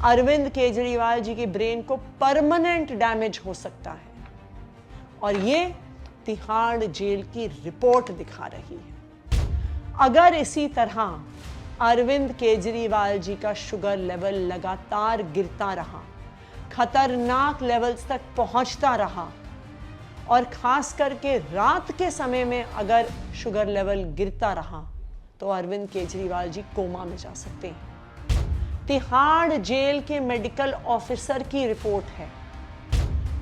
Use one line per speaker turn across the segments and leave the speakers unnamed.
अरविंद केजरीवाल जी की ब्रेन को permanent damage हो सकता है, और ये तिहाड़ जेल की रिपोर्ट दिखा रही है। अगर इसी तरह अरविंद केजरीवाल जी का शुगर लेवल लगातार गिरता रहा, खतरनाक लेवल्स तक पहुंचता रहा, और खास करके रात के समय में अगर शुगर लेवल गिरता रहा, तो अरविंद केजरीवाल जी कोमा में जा सकते हैं। तिहाड़ जेल के मेडिकल ऑफिसर की रिपोर्ट है।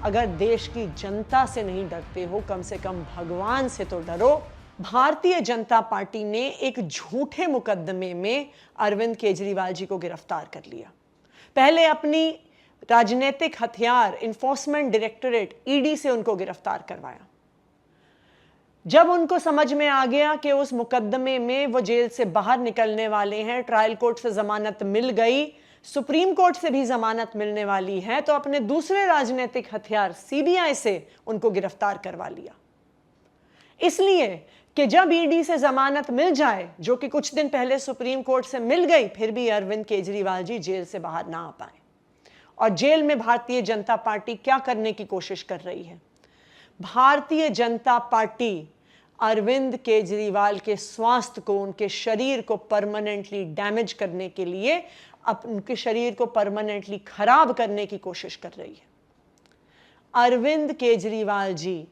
अगर देश की जनता से नहीं डरते हो, कम से कम भगवान से तो डरो। भारतीय जनता पार्टी ने एक झूठे मुकदमे में अरविंद केजरीवाल जी को गिरफ्तार कर लिया। पहले अपनी राजनीतिक हथियार इन्फोर्समेंट डायरेक्टरेट ईडी से उनको गिरफ्तार करवाया। जब उनको समझ में आ गया कि उस मुकदमे में वो जेल से बाहर निकलने वाले हैं, ट्रायल कोर्ट से जमानत मिल गई, सुप्रीम कोर्ट से भी जमानत मिलने वाली है, तो अपने दूसरे राजनीतिक हथियार सीबीआई से उनको गिरफ्तार करवा लिया। इसलिए कि जब ईडी से जमानत मिल जाए, जो कि कुछ दिन पहले सुप्रीम कोर्ट से मिल गई, फिर भी अरविंद केजरीवाल जी जेल से बाहर ना आ पाए। और जेल में भारतीय जनता पार्टी क्या करने की कोशिश कर रही है? भारतीय जनता पार्टी अरविंद केजरीवाल के स्वास्थ्य को, उनके शरीर को परमानेंटली डैमेज करने के लिए, उनके शरीर को परमानेंटली खराब करने की कोशिश कर रही है। अरविंद केजरीवाल जी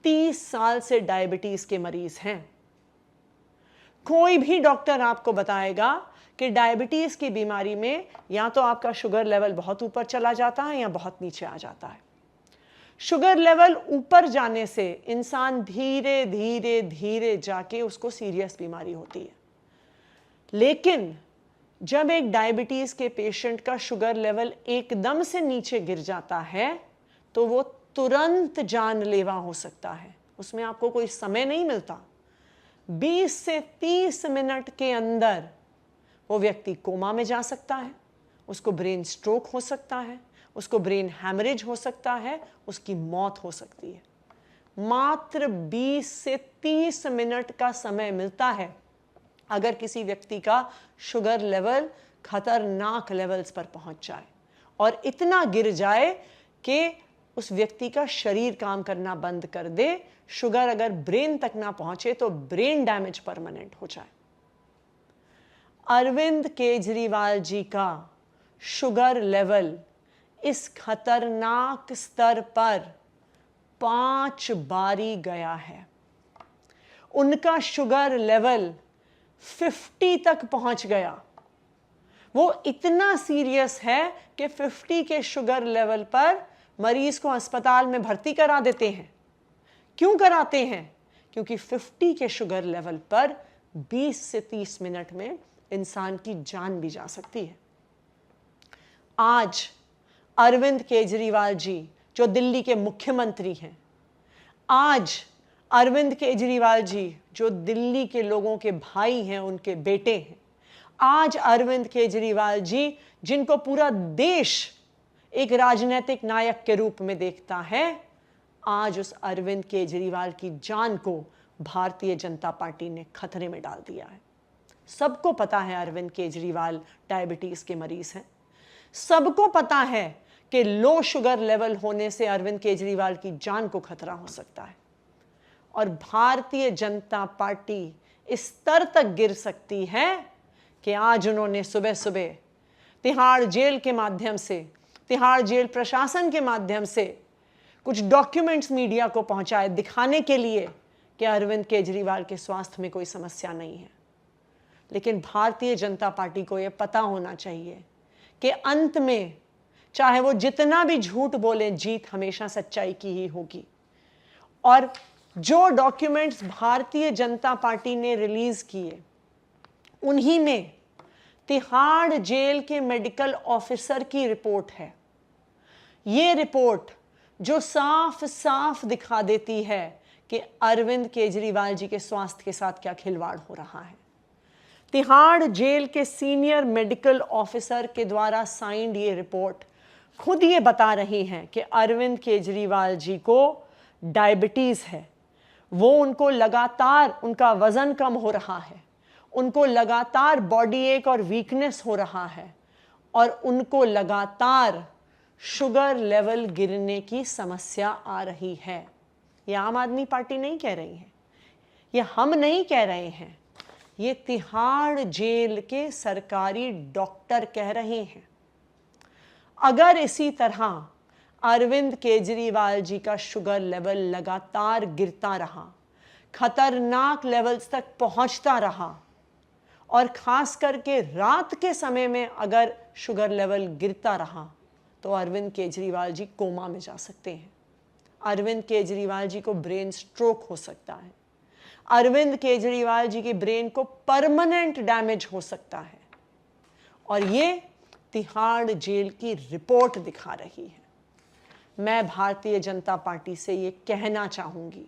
30 साल से डायबिटीज के मरीज हैं। कोई भी डॉक्टर आपको बताएगा कि डायबिटीज की बीमारी में या तो आपका शुगर लेवल बहुत ऊपर चला जाता है या बहुत नीचे आ जाता है। शुगर लेवल ऊपर जाने से इंसान धीरे धीरे धीरे जाके उसको सीरियस बीमारी होती है। लेकिन जब एक डायबिटीज के पेशेंट का शुगर लेवल एकदम से नीचे गिर जाता है, तो वो तुरंत जानलेवा हो सकता है। उसमें आपको कोई समय नहीं मिलता। 20 से 30 मिनट के अंदर वो व्यक्ति कोमा में जा सकता है, उसको ब्रेन स्ट्रोक हो सकता है, उसको ब्रेन हैमरेज हो सकता है, उसकी मौत हो सकती है। मात्र 20 से 30 मिनट का समय मिलता है अगर किसी व्यक्ति का शुगर लेवल खतरनाक लेवल्स पर पहुंच जाए और इतना गिर जाए कि उस व्यक्ति का शरीर काम करना बंद कर दे। शुगर अगर ब्रेन तक ना पहुंचे तो ब्रेन डैमेज परमानेंट हो जाए। अरविंद केजरीवाल जी का शुगर लेवल इस खतरनाक स्तर पर 5 बारी गया है। उनका शुगर लेवल 50 तक पहुंच गया। वो इतना सीरियस है कि 50 के शुगर लेवल पर मरीज को अस्पताल में भर्ती करा देते हैं। क्यों कराते हैं? क्योंकि 50 के शुगर लेवल पर 20 से 30 मिनट में इंसान की जान भी जा सकती है। आज अरविंद केजरीवाल जी जो दिल्ली के मुख्यमंत्री हैं, आज अरविंद केजरीवाल जी जो दिल्ली के लोगों के भाई हैं, उनके बेटे हैं, आज अरविंद केजरीवाल जी जिनको पूरा देश एक राजनीतिक नायक के रूप में देखता है, आज उस अरविंद केजरीवाल की जान को भारतीय जनता पार्टी ने खतरे में डाल दिया है। सबको पता है अरविंद केजरीवाल डायबिटीज के मरीज हैं। सबको पता है कि लो शुगर लेवल होने से अरविंद केजरीवाल की जान को खतरा हो सकता है। और भारतीय जनता पार्टी इस स्तर तक गिर सकती है कि आज उन्होंने सुबह सुबह तिहाड़ जेल के माध्यम से, तिहाड़ जेल प्रशासन के माध्यम से कुछ डॉक्यूमेंट्स मीडिया को पहुंचाए दिखाने के लिए कि अरविंद केजरीवाल के स्वास्थ्य में कोई समस्या नहीं है। लेकिन भारतीय जनता पार्टी को यह पता होना चाहिए कि अंत में चाहे वो जितना भी झूठ बोले, जीत हमेशा सच्चाई की ही होगी। और जो डॉक्यूमेंट्स भारतीय जनता पार्टी ने रिलीज किए, उन्हीं में तिहाड़ जेल के मेडिकल ऑफिसर की रिपोर्ट है। ये रिपोर्ट जो साफ साफ दिखा देती है कि अरविंद केजरीवाल जी के स्वास्थ्य के साथ क्या खिलवाड़ हो रहा है। तिहाड़ जेल के सीनियर मेडिकल ऑफिसर के द्वारा साइंड ये रिपोर्ट खुद ये बता रही हैं कि अरविंद केजरीवाल जी को डायबिटीज है। वो उनको लगातार, उनका वजन कम हो रहा है, उनको लगातार बॉडी एक और वीकनेस हो रहा है, और उनको लगातार शुगर लेवल गिरने की समस्या आ रही है। ये आम आदमी पार्टी नहीं कह रही है, ये हम नहीं कह रहे हैं, ये तिहाड़ जेल के सरकारी डॉक्टर कह रहे हैं। अगर इसी तरह अरविंद केजरीवाल जी का शुगर लेवल लगातार गिरता रहा, खतरनाक लेवल्स तक पहुंचता रहा, और खास करके रात के समय में अगर शुगर लेवल गिरता रहा, तो अरविंद केजरीवाल जी कोमा में जा सकते हैं। अरविंद केजरीवाल जी को ब्रेन स्ट्रोक हो सकता है। अरविंद केजरीवाल जी की ब्रेन को परमानेंट डैमेज हो सकता है। और ये तिहाड़ जेल की रिपोर्ट दिखा रही है। मैं भारतीय जनता पार्टी से ये कहना चाहूंगी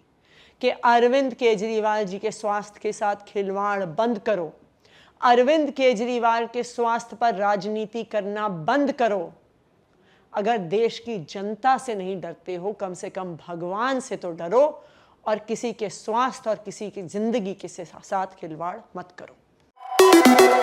कि अरविंद केजरीवाल जी के स्वास्थ्य के साथ खिलवाड़ बंद करो। अरविंद केजरीवाल के स्वास्थ्य पर राजनीति करना बंद करो। अगर देश की जनता से नहीं डरते हो, कम से कम भगवान से तो डरो, और किसी के स्वास्थ्य और किसी की जिंदगी के साथ खिलवाड़ मत करो।